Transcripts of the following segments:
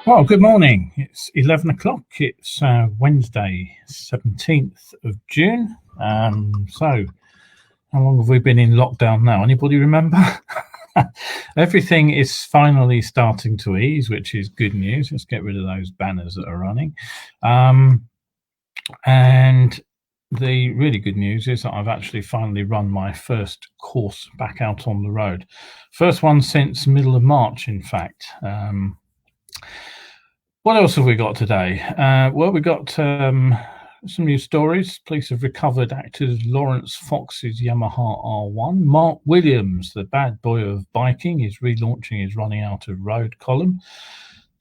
Well, good morning. It's 11 o'clock. It's Wednesday, 17th of June. So, how long have we been in lockdown now? Anybody remember? Everything is finally starting to ease, which is good news. Let's get rid of those banners that are running. And the really good news is that I've actually finally run my first course back out on the road. First one since middle of March, in fact. What else have we got today? Well, we got some news stories. Police have recovered actor Laurence Fox's Yamaha R1. Mark Williams, the bad boy of biking, is relaunching his running out of road column.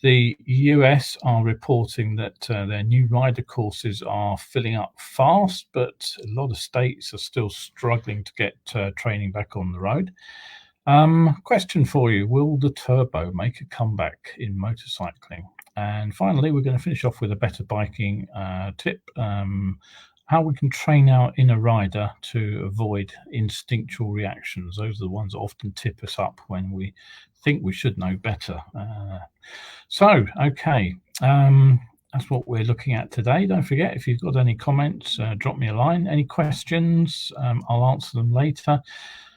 The US are reporting that their new rider courses are filling up fast, but a lot of states are still struggling to get training back on the road. Question for you: will the turbo make a comeback in motorcycling? And finally, we're going to finish off with a better biking tip, how we can train our inner rider to avoid instinctual reactions. Those are the ones that often tip us up when we think we should know better. Okay, that's what we're looking at today. Don't forget, if you've got any comments, drop me a line. Any questions, I'll answer them later.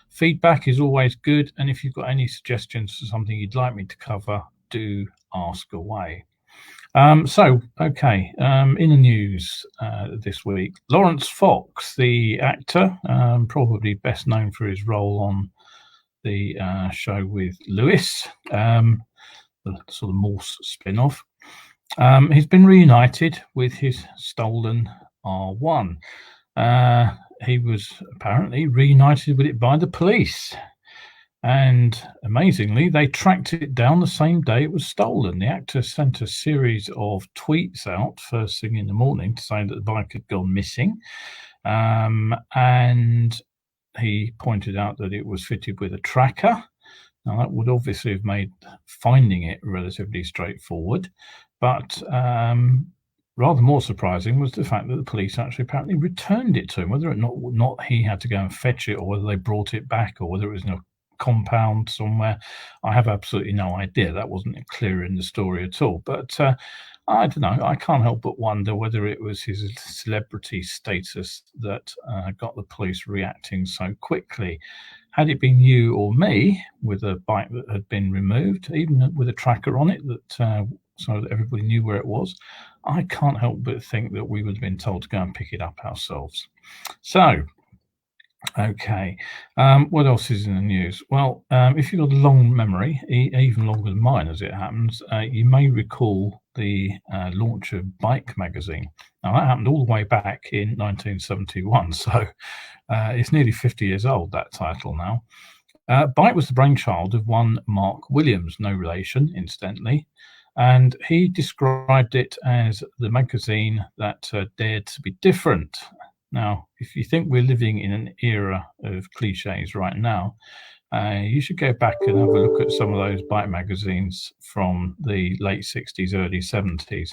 Feedback is always good, and if you've got any suggestions for something you'd like me to cover, do ask away. In the news this week, Laurence Fox, the actor, probably best known for his role on the show with Lewis, the sort of Morse spin-off. He's been reunited with his stolen R1. He was apparently reunited with it by the police. And amazingly, they tracked it down the same day it was stolen. The actor sent a series of tweets out first thing in the morning to say that the bike had gone missing. And he pointed out that it was fitted with a tracker. Now, that would obviously have made finding it relatively straightforward. But rather more surprising was the fact that the police actually apparently returned it to him. Whether or not he had to go and fetch it, or whether they brought it back, or whether it was in a compound somewhere, I have absolutely no idea. That wasn't clear in the story at all. But I don't know. I can't help but wonder whether it was his celebrity status that got the police reacting so quickly. Had it been you or me with a bike that had been removed, even with a tracker on it, that so that everybody knew where it was, I can't help but think that we would have been told to go and pick it up ourselves. So, okay, what else is in the news? Well, if you've got a long memory, even longer than mine as it happens, you may recall the launch of Bike magazine. Now, that happened all the way back in 1971, so it's nearly 50 years old, that title now. Bike was the brainchild of one Mark Williams, no relation, incidentally, and he described it as the magazine that dared to be different. Now, if you think we're living in an era of cliches right now, you should go back and have a look at some of those bike magazines from the late 60s, early 70s,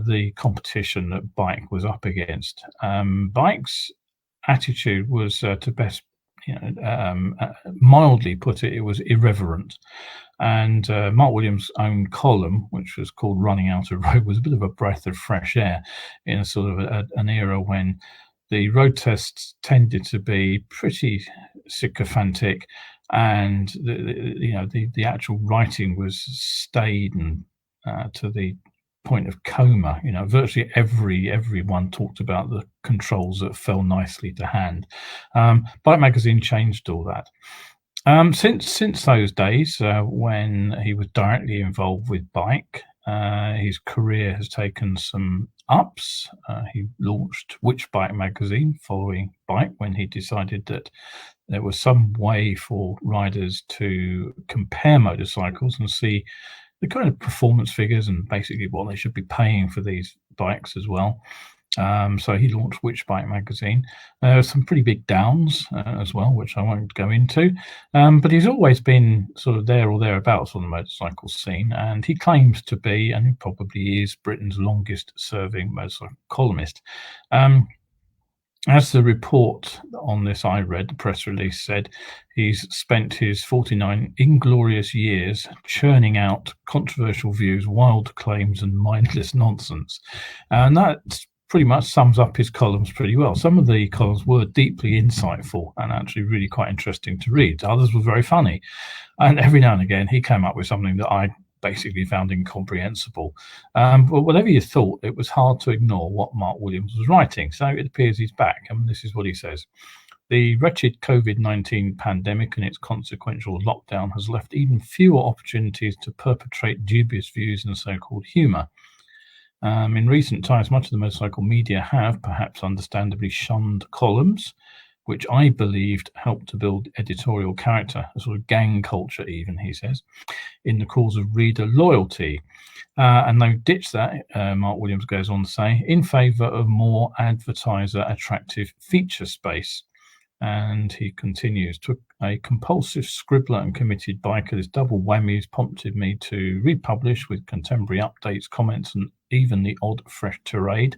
the competition that Bike was up against. Bike's attitude was, to best mildly put it, it was irreverent. And Mark Williams' own column, which was called Running Out of Road, was a bit of a breath of fresh air in a sort of an era when the road tests tended to be pretty sycophantic, and the actual writing was staid and to the point of coma. Virtually everyone talked about the controls that fell nicely to hand. Bike magazine changed all that. Since those days, when he was directly involved with Bike, his career has taken some ups. He launched Which Bike magazine following Bike, when he decided that there was some way for riders to compare motorcycles and see the kind of performance figures and basically what they should be paying for these bikes as well. So he launched Which Bike magazine. There are some pretty big downs as well, which I won't go into. But he's always been sort of there or thereabouts on the motorcycle scene, and he claims to be, and he probably is, Britain's longest serving motorcycle columnist. As the report on this I read, the press release said, he's spent his 49 inglorious years churning out controversial views, wild claims, and mindless nonsense. And that pretty much sums up his columns pretty well. Some of the columns were deeply insightful and actually really quite interesting to read. Others were very funny. And every now and again, he came up with something that I basically found incomprehensible. But whatever you thought, it was hard to ignore what Mark Williams was writing. So it appears he's back, and this is what he says. The wretched COVID-19 pandemic and its consequential lockdown has left even fewer opportunities to perpetrate dubious views and so-called humour. In recent times, much of the motorcycle media have, perhaps understandably, shunned columns, which I believed helped to build editorial character, a sort of gang culture even, he says, in the cause of reader loyalty. And they've ditched that, Mark Williams goes on to say, in favour of more advertiser-attractive feature space. And he continues, to a compulsive scribbler and committed biker, this double whammies prompted me to republish with contemporary updates, comments, and even the odd fresh tirade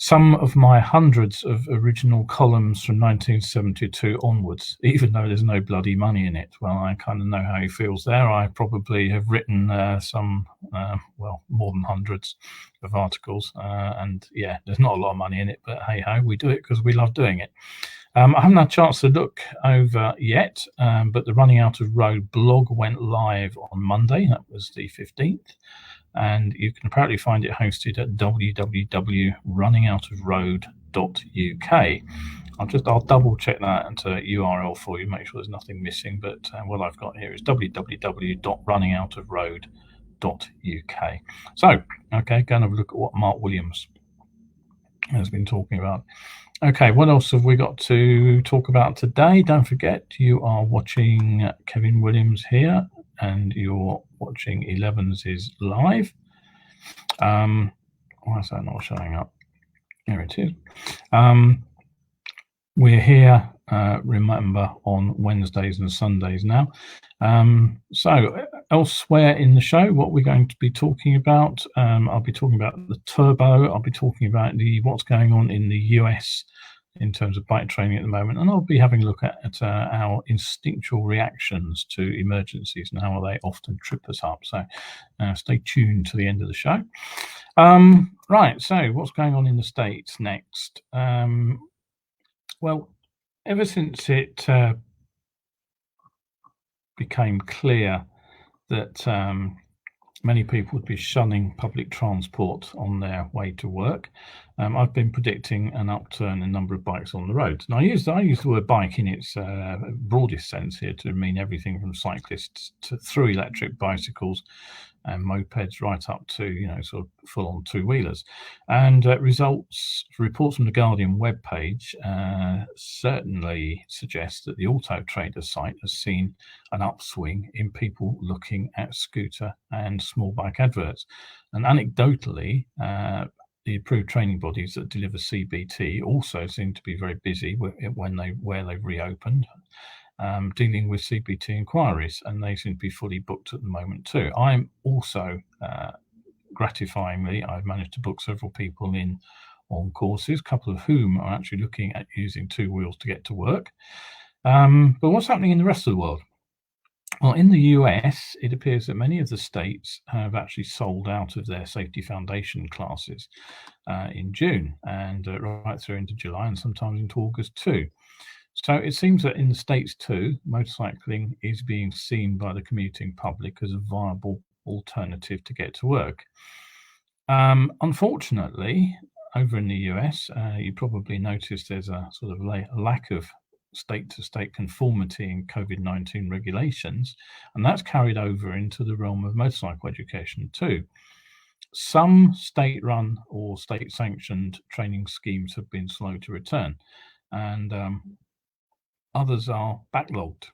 some of my hundreds of original columns from 1972 onwards, even though there's no bloody money in it. Well, I kind of know how he feels there. I probably have written more than hundreds of articles. And yeah, there's not a lot of money in it, but hey ho, we do it because we love doing it. I haven't had a chance to look over yet, but the Running Out of Road blog went live on Monday. That was the 15th. And you can apparently find it hosted at www.runningoutofroad.uk. I'll double check that into URL for you, make sure there's nothing missing. But what I've got here is www.runningoutofroad.uk. So, okay, go and have a look at what Mark Williams has been talking about. Okay, what else have we got to talk about today? Don't forget, you are watching Kevin Williams here, and you're watching Elevenses live. Why is that not showing up? There it is. We're here, remember, on Wednesdays and Sundays now. So elsewhere in the show, what we're going to be talking about, I'll be talking about the turbo. I'll be talking about what's going on in the US in terms of bike training at the moment, and I'll be having a look at our instinctual reactions to emergencies and how they often trip us up. So stay tuned to the end of the show. Right, so what's going on in the States next? Well, ever since it became clear that many people would be shunning public transport on their way to work, I've been predicting an upturn in number of bikes on the roads. Now, I use the word bike in its broadest sense here to mean everything from cyclists through electric bicycles and mopeds right up to sort of full-on two-wheelers. And reports from the Guardian webpage certainly suggest that the Auto Trader site has seen an upswing in people looking at scooter and small bike adverts. And anecdotally, the approved training bodies that deliver CBT also seem to be very busy where they've reopened, dealing with CBT inquiries, and they seem to be fully booked at the moment too. I'm also, gratifyingly, I've managed to book several people in on courses, a couple of whom are actually looking at using two wheels to get to work. But what's happening in the rest of the world? Well, in the US, it appears that many of the states have actually sold out of their safety foundation classes in June and right through into July and sometimes into August too. So it seems that in the States too, motorcycling is being seen by the commuting public as a viable alternative to get to work. Unfortunately, over in the US, you probably noticed there's a sort of lack of state-to-state conformity in COVID-19 regulations, and that's carried over into the realm of motorcycle education too. Some state-run or state-sanctioned training schemes have been slow to return, and others are backlogged.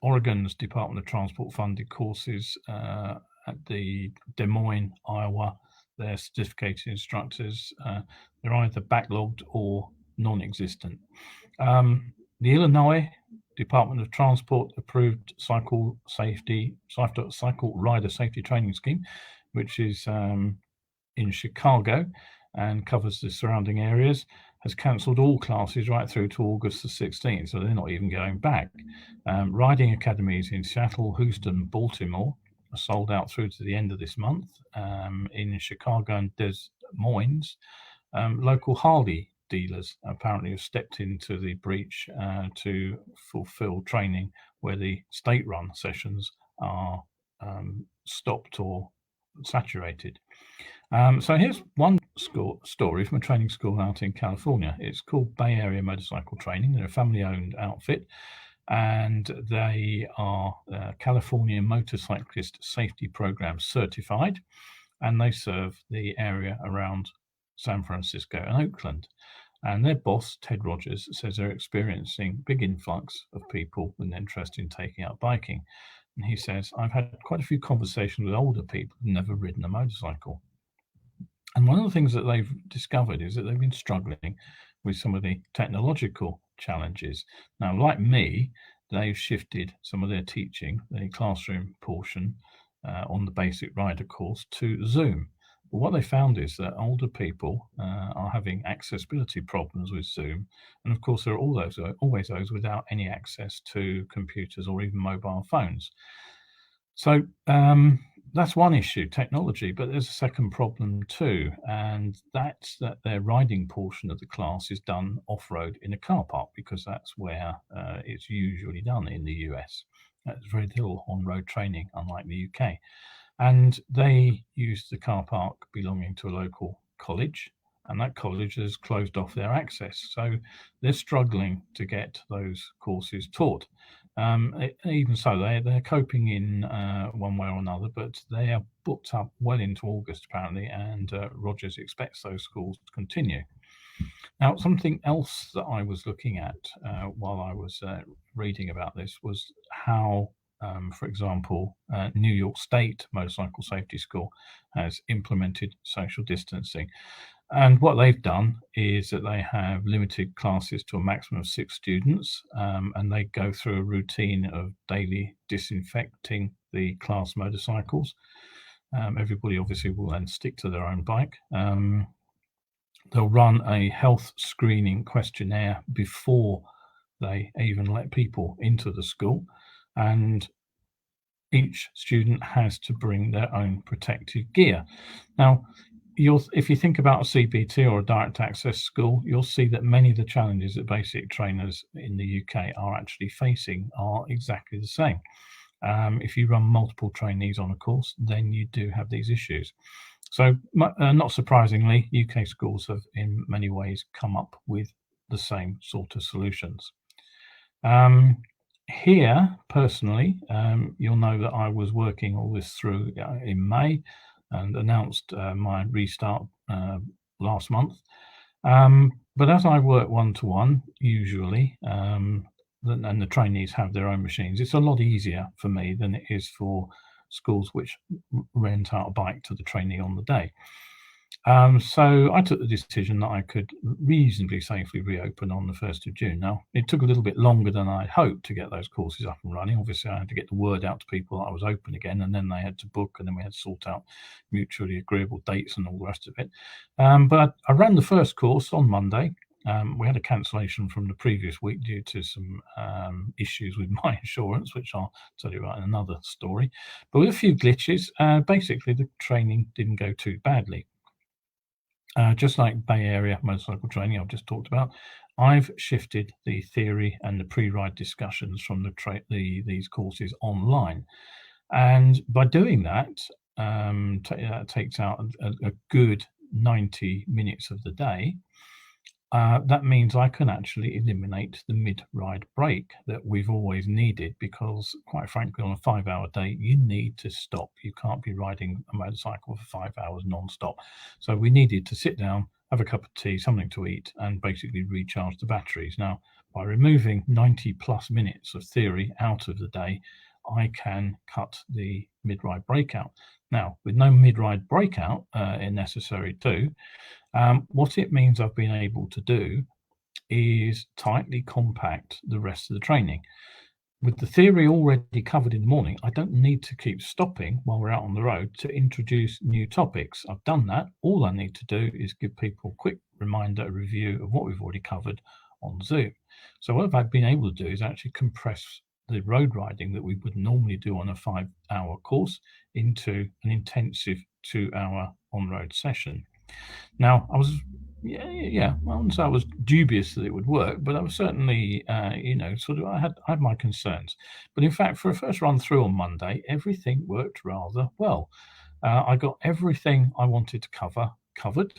Oregon's Department of Transport funded courses at the Des Moines, Iowa, their certificated instructors, they're either backlogged or non-existent. The Illinois Department of Transport approved cycle rider safety training scheme, which is in Chicago and covers the surrounding areas, has cancelled all classes right through to August the 16th, so they're not even going back. Riding academies in Seattle, Houston, Baltimore are sold out through to the end of this month. In Chicago and Des Moines, local Harley dealers apparently have stepped into the breach to fulfill training where the state-run sessions are stopped or saturated. So here's one story from a training school out in California. It's called Bay Area Motorcycle Training. They're a family-owned outfit, and they are California Motorcyclist Safety Program certified, and they serve the area around San Francisco and Oakland. And their boss, Ted Rogers, says they're experiencing big influx of people with an interest in taking out biking. And he says, I've had quite a few conversations with older people who've never ridden a motorcycle. And one of the things that they've discovered is that they've been struggling with some of the technological challenges. Now, like me, they've shifted some of their teaching, the classroom portion, on the basic rider course to Zoom. But what they found is that older people are having accessibility problems with Zoom. And of course, there are always those without any access to computers or even mobile phones. So that's one issue, technology, but there's a second problem too, and that's that their riding portion of the class is done off-road in a car park, because that's where it's usually done in the US. There's very little on-road training, unlike the UK. And they use the car park belonging to a local college, and that college has closed off their access. So they're struggling to get those courses taught. Even so, they're coping in one way or another, but they are booked up well into August apparently, and Rogers expects those schools to continue. Now, something else that I was looking at while I was reading about this was how, for example, New York State Motorcycle Safety School has implemented social distancing. And what they've done is that they have limited classes to a maximum of 6 students, and they go through a routine of daily disinfecting the class motorcycles. Everybody obviously will then stick to their own bike. They'll run a health screening questionnaire before they even let people into the school, and each student has to bring their own protective gear. Now, if you think about a CBT or a direct access school, you'll see that many of the challenges that basic trainers in the UK are actually facing are exactly the same. If you run multiple trainees on a course, then you do have these issues. So not surprisingly, UK schools have in many ways come up with the same sort of solutions. Here, personally, you'll know that I was working all this through in May and announced my restart last month. But as I work one-to-one, usually, and the trainees have their own machines, it's a lot easier for me than it is for schools which rent out a bike to the trainee on the day. So I took the decision that I could reasonably safely reopen on the 1st of June. Now, it took a little bit longer than I hoped to get those courses up and running. Obviously, I had to get the word out to people that I was open again, and then they had to book, and then we had to sort out mutually agreeable dates and all the rest of it. But I ran the first course on Monday. We had a cancellation from the previous week due to some issues with my insurance, which I'll tell you about in another story. But with a few glitches, basically the training didn't go too badly. Just like Bay Area Motorcycle Training I've just talked about, I've shifted the theory and the pre-ride discussions from these courses online. And by doing that, that takes out a good 90 minutes of the day. That means I can actually eliminate the mid-ride break that we've always needed, because quite frankly, on a 5-hour day, you need to stop. You can't be riding a motorcycle for 5 hours non-stop. So we needed to sit down, have a cup of tea, something to eat, and basically recharge the batteries. Now, by removing 90 plus minutes of theory out of the day, I can cut the mid-ride break out. Now, with no mid-ride breakout necessary too, what it means I've been able to do is tightly compact the rest of the training. With the theory already covered in the morning, I don't need to keep stopping while we're out on the road to introduce new topics. I've done that. All I need to do is give people a quick reminder, a review of what we've already covered on Zoom. So what I've been able to do is actually compress the road riding that we would normally do on a 5-hour course into an intensive 2-hour on-road session. Now, I was, yeah, I wouldn't say I was dubious that it would work, but I was certainly, sort of, I had my concerns. But in fact, for a first run through on Monday, everything worked rather well. I got everything I wanted to covered.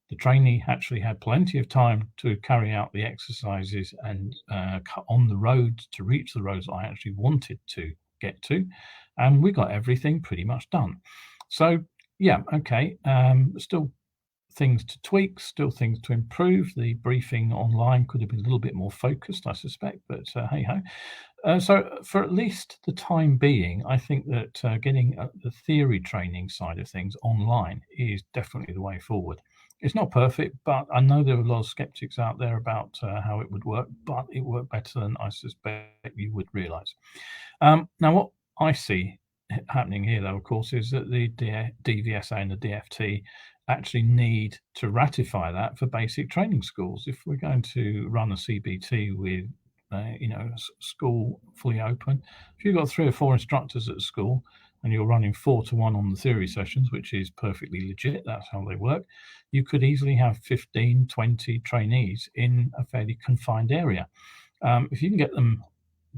The trainee actually had plenty of time to carry out the exercises and on the road to reach the roads I actually wanted to get to, and we got everything pretty much done. So yeah, okay, still things to tweak, still things to improve. The briefing online could have been a little bit more focused, I suspect, but hey ho. So for at least the time being, I think that getting the theory training side of things online is definitely the way forward. It's not perfect, but I know there are a lot of skeptics out there about how it would work, but it worked better than I suspect you would realize. Now, what I see happening here, though, of course, is that the DVSA and the DFT actually need to ratify that for basic training schools. If we're going to run a CBT with school fully open, if you've got 3 or 4 instructors at school and you're running 4-to-1 on the theory sessions, which is perfectly legit, that's how they work, you could easily have 15, 20 trainees in a fairly confined area. If you can get them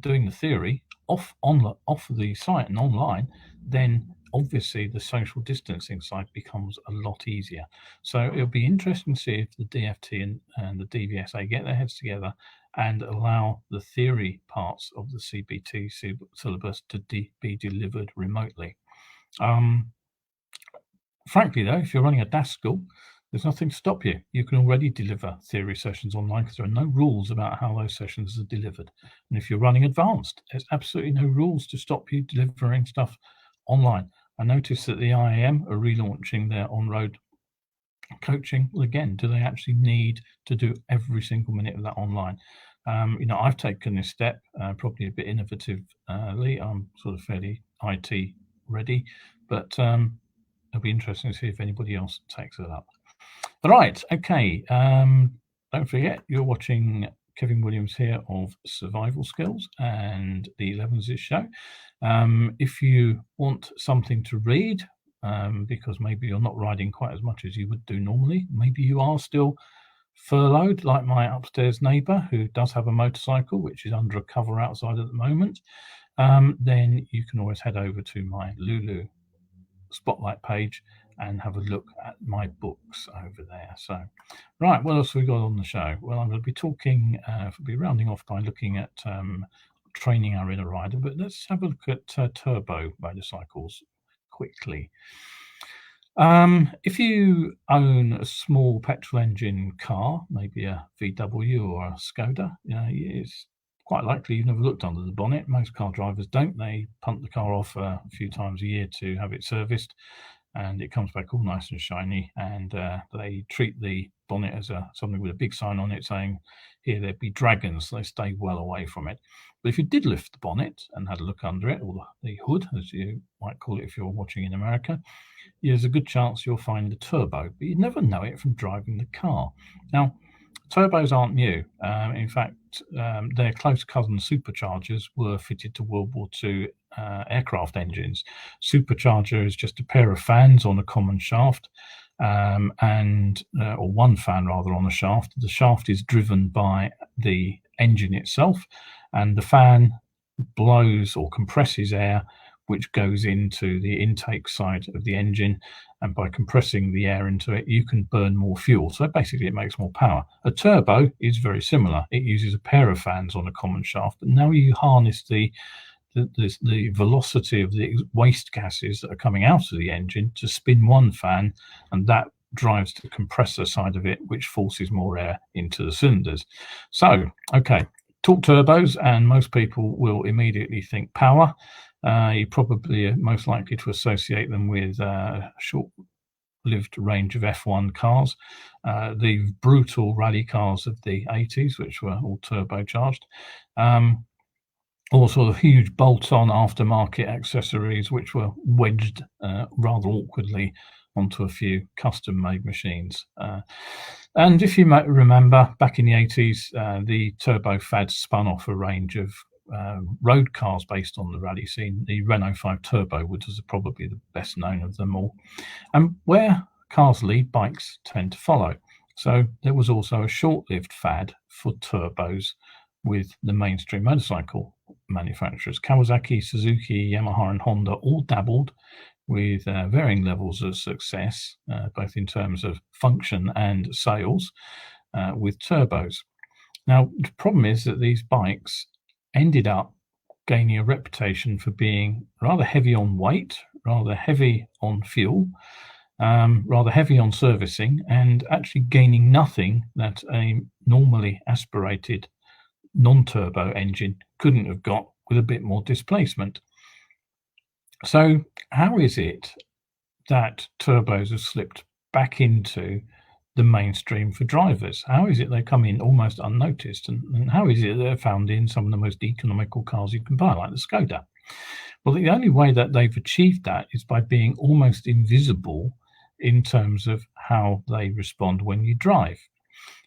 doing the theory off the site and online, then obviously the social distancing side becomes a lot easier. So it'll be interesting to see if the DFT and the DVSA get their heads together and allow the theory parts of the CBT syllabus to be delivered remotely. Frankly, though, if you're running a DAS school, there's nothing to stop you. You can already deliver theory sessions online because there are no rules about how those sessions are delivered. And if you're running advanced, there's absolutely no rules to stop you delivering stuff online. I noticed that the IAM are relaunching their on-road coaching. Well, again, do they actually need to do every single minute of that online? I've taken this step, probably a bit innovatively. I'm sort of fairly IT ready, but it'll be interesting to see if anybody else takes it up. Right, okay. Don't forget, you're watching Kevin Williams here of Survival Skills and the Elevenses show. If you want something to read, because maybe you're not riding quite as much as you would do normally, maybe you are still furloughed like my upstairs neighbour who does have a motorcycle which is under a cover outside at the moment, then you can always head over to my Lulu Spotlight page and have a look at my books over there. So, right, what else have we got on the show? Well, I'm going to be talking, be rounding off by looking at training our inner rider, but let's have a look at turbo motorcycles quickly. If you own a small petrol engine car, maybe a VW or a Skoda, it's quite likely you've never looked under the bonnet. Most car drivers don't. They punt the car off a few times a year to have it serviced, and it comes back all nice and shiny, and they treat the bonnet as something with a big sign on it saying, here there be dragons, so they stay well away from it. But if you did lift the bonnet and had a look under it, or the hood, as you might call it if you're watching in America, there's a good chance you'll find the turbo, but you'd never know it from driving the car. Now, turbos aren't new. In fact, their close cousin superchargers were fitted to World War II aircraft engines. Supercharger is just a pair of fans on a common shaft, or one fan rather on a shaft. The shaft is driven by the engine itself, and the fan blows or compresses air which goes into the intake side of the engine, and by compressing the air into it, you can burn more fuel. So basically it makes more power. A turbo is very similar. It uses a pair of fans on a common shaft, but now you harness the velocity of the waste gases that are coming out of the engine to spin one fan, and that drives the compressor side of it, which forces more air into the cylinders. So, okay, talk turbos, and most people will immediately think power. You probably are most likely to associate them with short-lived range of F1 cars, the brutal rally cars of the 80s, which were all turbocharged. or sort of huge bolt-on aftermarket accessories which were wedged rather awkwardly onto a few custom-made machines. And if you might remember, back in the 80s, the turbo fad spun off a range of road cars based on the rally scene. The Renault 5 Turbo, which is probably the best known of them all. And where cars lead, bikes tend to follow. So there was also a short-lived fad for turbos with the mainstream motorcycle manufacturers. Kawasaki, Suzuki, Yamaha, and Honda all dabbled with varying levels of success, both in terms of function and sales, with turbos. Now, the problem is that these bikes ended up gaining a reputation for being rather heavy on weight, rather heavy on fuel, rather heavy on servicing, and actually gaining nothing that a normally aspirated non-turbo engine couldn't have got with a bit more displacement. So how is it that turbos have slipped back into the mainstream for drivers? How is it they come in almost unnoticed? And how is it they're found in some of the most economical cars you can buy, like the Skoda? Well, the only way that they've achieved that is by being almost invisible in terms of how they respond when you drive.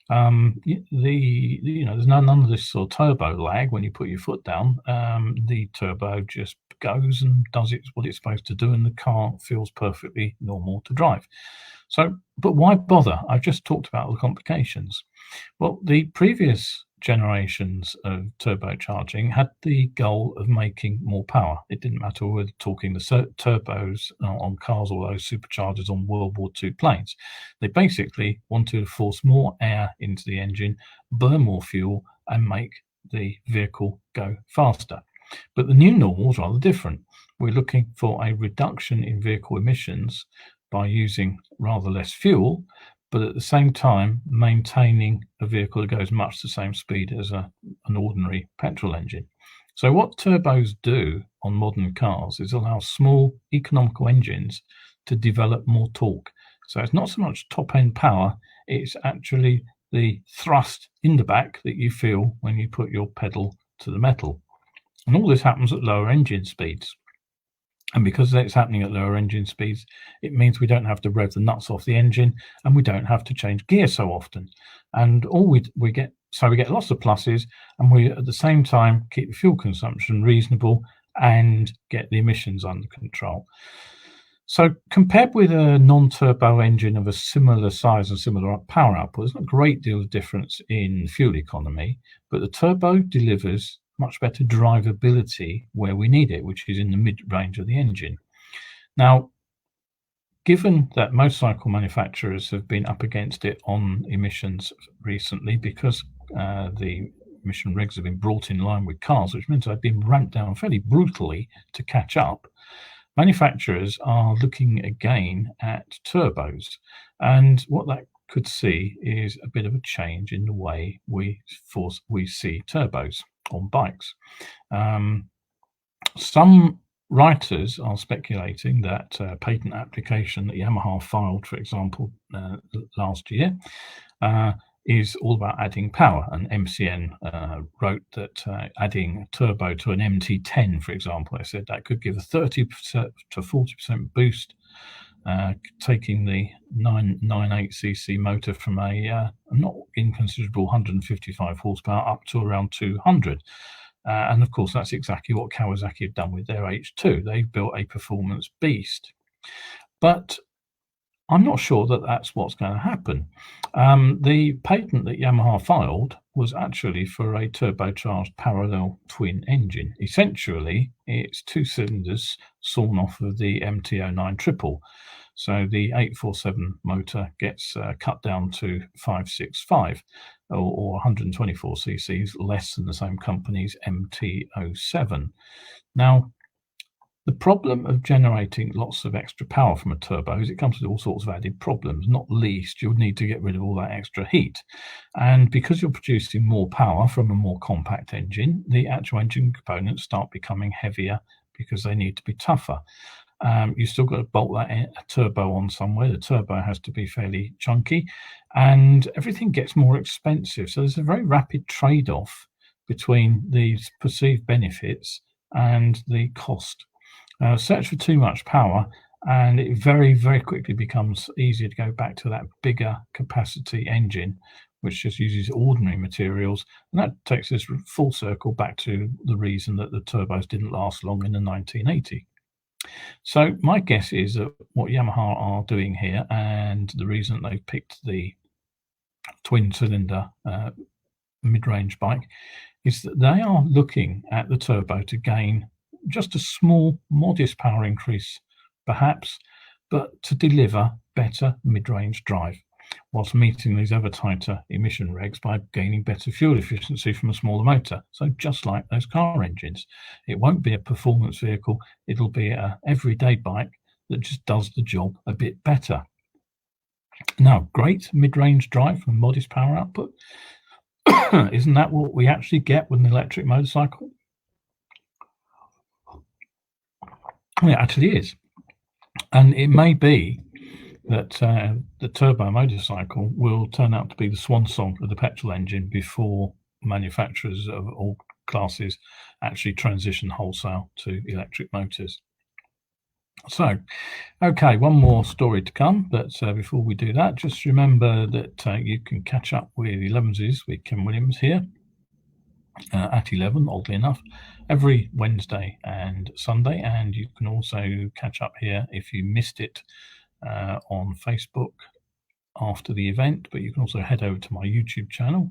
There's none of this sort of turbo lag when you put your foot down. The turbo just goes and does what it's supposed to do, and the car feels perfectly normal to drive. So, but why bother? I've just talked about the complications. Well, the previous generations of turbocharging had the goal of making more power. It didn't matter whether we're talking the turbos on cars or those superchargers on World War II planes. They basically wanted to force more air into the engine, burn more fuel, and make the vehicle go faster. But the new normal is rather different. We're looking for a reduction in vehicle emissions by using rather less fuel, but at the same time maintaining a vehicle that goes much the same speed as an ordinary petrol engine. So what turbos do on modern cars is allow small economical engines to develop more torque. So it's not so much top-end power, it's actually the thrust in the back that you feel when you put your pedal to the metal. And all this happens at lower engine speeds. And because it's happening at lower engine speeds, it means we don't have to rev the nuts off the engine, and we don't have to change gear so often. And all we get lots of pluses, and we at the same time keep the fuel consumption reasonable and get the emissions under control. So compared with a non-turbo engine of a similar size and similar power output, there's not a great deal of difference in fuel economy, but the turbo delivers much better drivability where we need it, which is in the mid-range of the engine. Now, given that motorcycle manufacturers have been up against it on emissions recently because the emission regs have been brought in line with cars, which means they've been ramped down fairly brutally to catch up, manufacturers are looking again at turbos. And what that could see is a bit of a change in the way we see turbos on bikes. Some writers are speculating that patent application that Yamaha filed, for example, last year, is all about adding power. And MCN wrote that adding turbo to an MT10, for example, they said that could give a 30% to 40% boost, taking the 998cc motor from a not inconsiderable 155 horsepower up to around 200. And of course, that's exactly what Kawasaki have done with their H2. They've built a performance beast. But I'm not sure that that's what's going to happen. The patent that Yamaha filed was actually for a turbocharged parallel twin engine. Essentially, it's two cylinders sawn off of the MT09 triple. So the 847 motor gets cut down to 565 or 124 cc's, less than the same company's MT07. Now, the problem of generating lots of extra power from a turbo is it comes with all sorts of added problems, not least you'll need to get rid of all that extra heat. And because you're producing more power from a more compact engine, the actual engine components start becoming heavier because they need to be tougher. You've still got to bolt that turbo on somewhere. The turbo has to be fairly chunky, and everything gets more expensive. So there's a very rapid trade-off between these perceived benefits and the cost. Search for too much power, and it very, very quickly becomes easier to go back to that bigger capacity engine, which just uses ordinary materials. And that takes us full circle back to the reason that the turbos didn't last long in the 1980. So my guess is that what Yamaha are doing here, and the reason they've picked the twin cylinder mid-range bike, is that they are looking at the turbo to gain just a small, modest power increase, perhaps, but to deliver better mid-range drive, whilst meeting these ever tighter emission regs by gaining better fuel efficiency from a smaller motor. So just like those car engines, it won't be a performance vehicle, it'll be an everyday bike that just does the job a bit better. Now, great mid-range drive and modest power output. Isn't that what we actually get with an electric motorcycle? Well, it actually is. And it may be that the turbo motorcycle will turn out to be the swan song of the petrol engine before manufacturers of all classes actually transition wholesale to electric motors. So, okay, one more story to come, but before we do that, just remember that you can catch up with Elevenses with Ken Williams here at 11, oddly enough, every Wednesday and Sunday, and you can also catch up here if you missed it on Facebook after the event, but you can also head over to my YouTube channel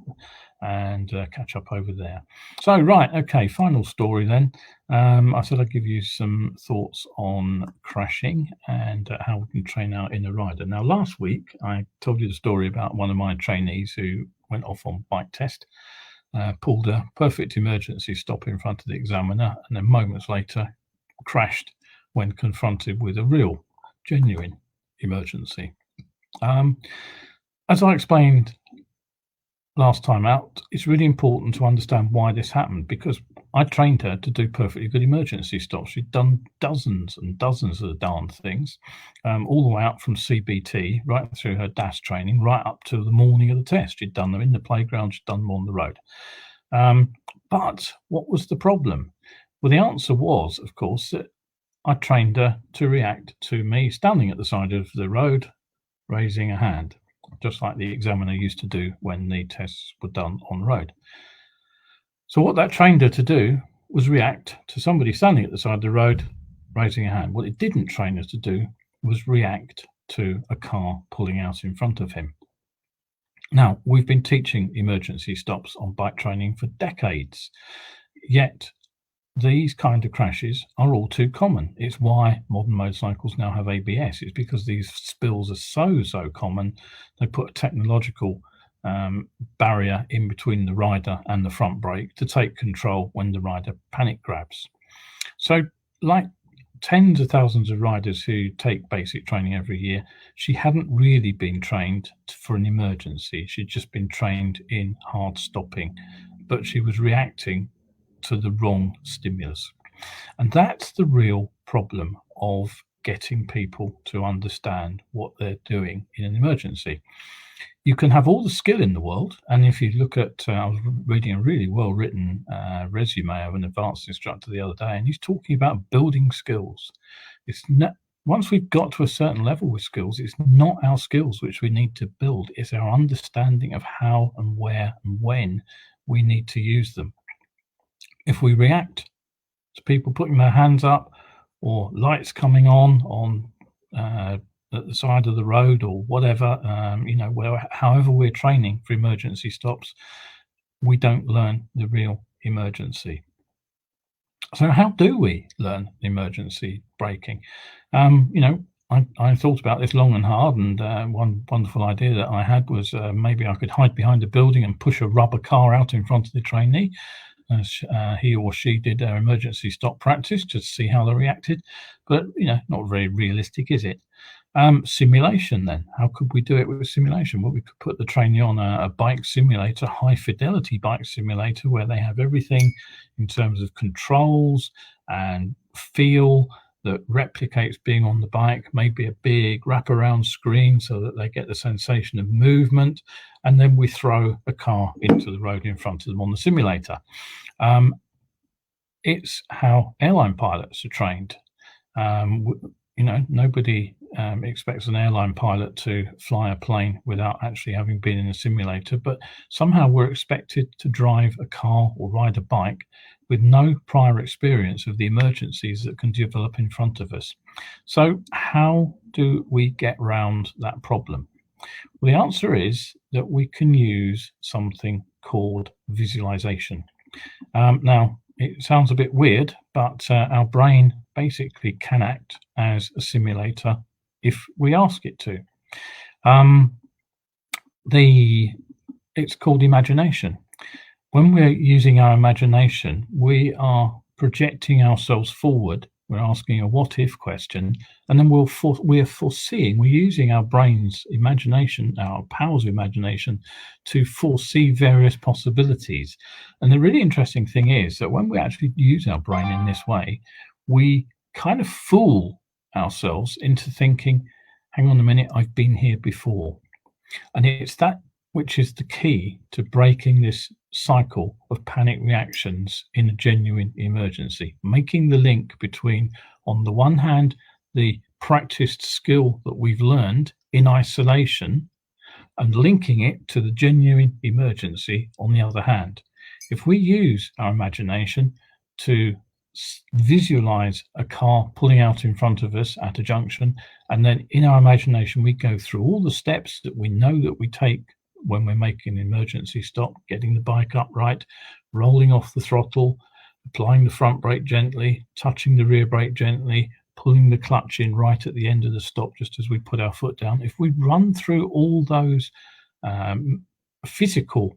and catch up over there. So, right, okay, final story then. I said I'd give you some thoughts on crashing and how we can train our inner rider. Now, last week, I told you the story about one of my trainees who went off on bike test, pulled a perfect emergency stop in front of the examiner, and then moments later crashed when confronted with a real, genuine emergency. As I explained last time out, it's really important to understand why this happened, because I trained her to do perfectly good emergency stops. She'd done dozens and dozens of the darn things, all the way out from CBT, right through her DAS training, right up to the morning of the test. She'd done them in the playground, she'd done them on the road. But what was the problem? Well, the answer was, of course, that I trained her to react to me standing at the side of the road, raising a hand, just like the examiner used to do when the tests were done on the road. So what that trained her to do was react to somebody standing at the side of the road, raising a hand. What it didn't train her to do was react to a car pulling out in front of him. Now, we've been teaching emergency stops on bike training for decades, yet these kind of crashes are all too common. It's why modern motorcycles now have ABS. It's because these spills are so common. They put a technological barrier in between the rider and the front brake to take control when the rider panic grabs. So, like tens of thousands of riders who take basic training every year, she hadn't really been trained for an emergency. She'd just been trained in hard stopping, but she was reacting to the wrong stimulus. And that's the real problem of getting people to understand what they're doing in an emergency. You can have all the skill in the world, and if you look at, I was reading a really well-written resume of an advanced instructor the other day, and he's talking about building skills. It's not, once we've got to a certain level with skills, it's not our skills which we need to build, it's our understanding of how and where and when we need to use them. If we react to people putting their hands up or lights coming on at the side of the road or whatever, however we're training for emergency stops, we don't learn the real emergency. So how do we learn emergency braking? I thought about this long and hard, and one wonderful idea that I had was maybe I could hide behind a building and push a rubber car out in front of the trainee as he or she did their emergency stop practice to see how they reacted. But, not very realistic, is it? Simulation then. How could we do it with simulation? Well, we could put the trainee on a bike simulator, high fidelity bike simulator, where they have everything in terms of controls and feel that replicates being on the bike, maybe a big wraparound screen so that they get the sensation of movement, and then we throw a car into the road in front of them on the simulator. It's how airline pilots are trained. Nobody expects an airline pilot to fly a plane without actually having been in a simulator, but somehow we're expected to drive a car or ride a bike with no prior experience of the emergencies that can develop in front of us. So how do we get around that problem? Well, the answer is that we can use something called visualization. Now, it sounds a bit weird, but our brain basically can act as a simulator if we ask it to. It's called imagination. When we're using our imagination, we are projecting ourselves forward. We're asking a what if question, and then we're foreseeing, we're using our brain's imagination, our powers of imagination, to foresee various possibilities. And the really interesting thing is that when we actually use our brain in this way, we kind of fool ourselves into thinking, hang on a minute, I've been here before. And it's that which is the key to breaking this cycle of panic reactions in a genuine emergency, making the link between, on the one hand, the practiced skill that we've learned in isolation and linking it to the genuine emergency on the other hand. If we use our imagination to visualize a car pulling out in front of us at a junction, and then in our imagination we go through all the steps that we know that we take when we're making an emergency stop, getting the bike upright, rolling off the throttle, applying the front brake gently, touching the rear brake gently, pulling the clutch in right at the end of the stop just as we put our foot down. If we run through all those physical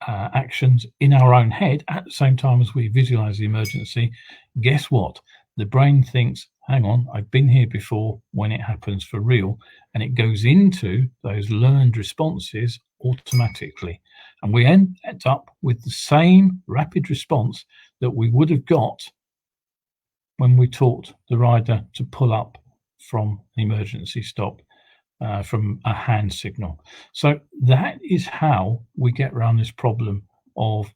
actions in our own head at the same time as we visualize the emergency, guess what? The brain thinks, hang on, I've been here before when it happens for real, and it goes into those learned responses automatically. And we end up with the same rapid response that we would have got when we taught the rider to pull up from an emergency stop from a hand signal. So that is how we get around this problem of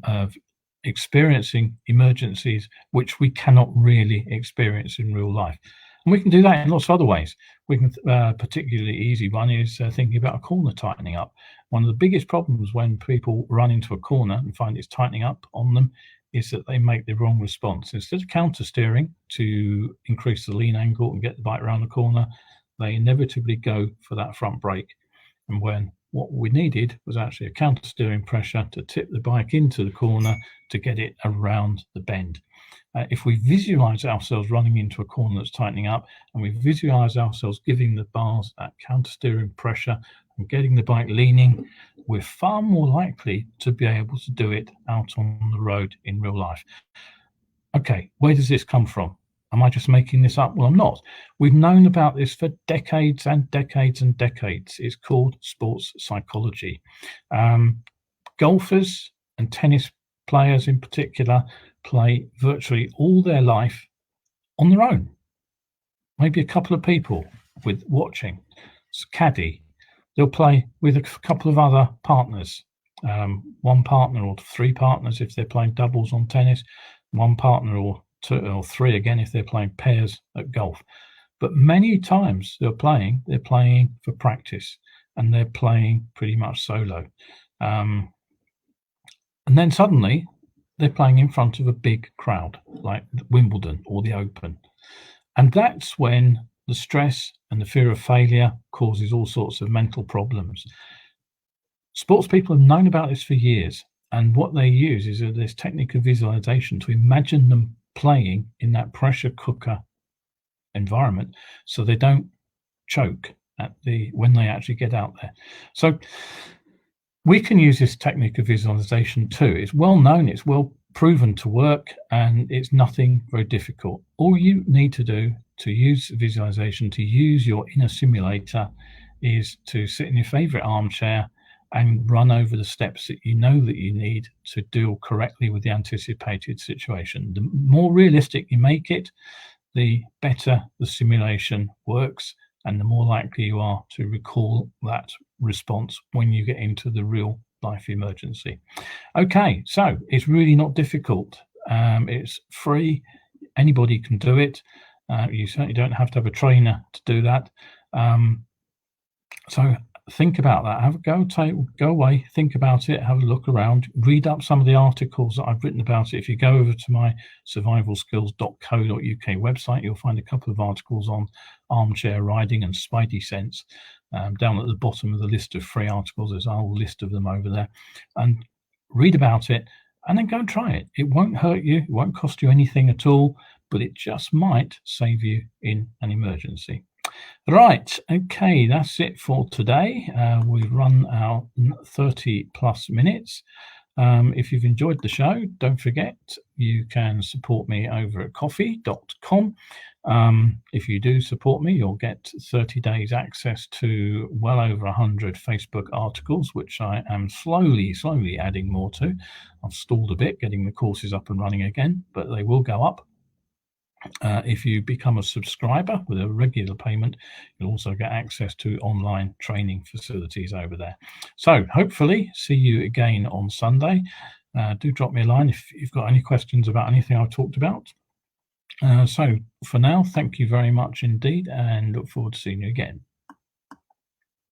of experiencing emergencies which we cannot really experience in real life. And we can do that in lots of other ways. We can, particularly easy one is thinking about a corner tightening up. One of the biggest problems when people run into a corner and find it's tightening up on them is that they make the wrong response. Instead of counter steering to increase the lean angle and get the bike around the corner, they inevitably go for that front brake. And when what we needed was actually a counter steering pressure to tip the bike into the corner to get it around the bend. If we visualize ourselves running into a corner that's tightening up, and we visualize ourselves giving the bars that counter steering pressure and getting the bike leaning, we're far more likely to be able to do it out on the road in real life. Okay, where does this come from? Am I just making this up? Well, I'm not. We've known about this for decades and decades and decades. It's called sports psychology. Golfers and tennis players in particular play virtually all their life on their own. Maybe a couple of people with watching. It's a caddy. They'll play with a couple of other partners, one partner or three partners if they're playing doubles on tennis, one partner or two or three again if they're playing pairs at golf. But many times they're playing for practice, and they're playing pretty much solo. And then suddenly they're playing in front of a big crowd like Wimbledon or the Open. And that's when the stress and the fear of failure causes all sorts of mental problems. Sports people have known about this for years, and what they use is this technique of visualization to imagine them playing in that pressure cooker environment so they don't choke when they actually get out there. So we can use this technique of visualization too. It's well known, it's well proven to work, and it's nothing very difficult. All you need to do to use visualization, to use your inner simulator, is to sit in your favorite armchair and run over the steps that you know that you need to deal correctly with the anticipated situation. The more realistic you make it, the better the simulation works, and the more likely you are to recall that response when you get into the real life emergency. Okay, so it's really not difficult. It's free. Anybody can do it. You certainly don't have to have a trainer to do that. So think about that. Go away, think about it, have a look around, read up some of the articles that I've written about it. If you go over to my survivalskills.co.uk website, you'll find a couple of articles on armchair riding and spidey sense. Down at the bottom of the list of free articles, there's a whole list of them over there. And read about it, and then go and try it. It won't hurt you, it won't cost you anything at all, but it just might save you in an emergency. Right, okay, that's it for today. We've run our 30 plus minutes. If you've enjoyed the show, don't forget you can support me over at coffee.com. If you do support me, you'll get 30 days access to well over 100 Facebook articles, which I am slowly adding more to. I've stalled a bit getting the courses up and running again, but they will go up. If you become a subscriber with a regular payment, you'll also get access to online training facilities over there. So hopefully see you again on Sunday. Do drop me a line if you've got any questions about anything I've talked about. So for now, thank you very much indeed, and look forward to seeing you again.